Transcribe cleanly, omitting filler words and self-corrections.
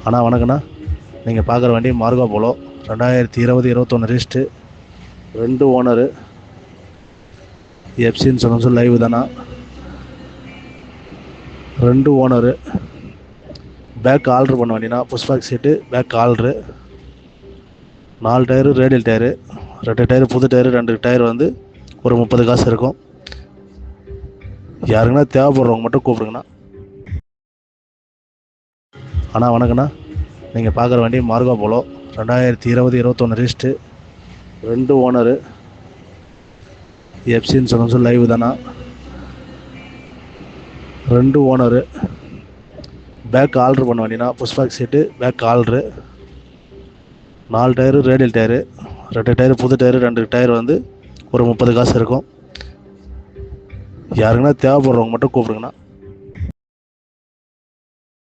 அண்ணா வணக்கண்ணா. நீங்கள் பார்க்குற வண்டி Marco Polo 2020-21 register, 2 owner, FC insurance live தானா, 2 ஓனரு, பேக் ஆல்ட்ரு பண்ண வண்டினா, pushback seat, back alter, 4 tyre radial tyre, 2 tyre புது டயரு, 2 டயர் வந்து ஒரு 30 காசு இருக்கும். யாருக்குன்னா தேவைப்படுறவங்க மட்டும் கூப்பிடுங்கண்ணா. அண்ணா வணக்கண்ணா. நீங்கள் பார்க்குற வண்டி Marco Polo 2020-21 register, 2 owner, FC insurance live தானா, 2 ஓனரு, பேக் ஆல்ட்ரு பண்ண வண்டினா, pushback seat, back alter, 4 tyre radial tyre, 2 tyre புது டயரு, 2 டயர் வந்து ஒரு 30 காசு இருக்கும். யாருக்குன்னா தேவைப்படுறவங்க மட்டும் கூப்பிடுங்கண்ணா.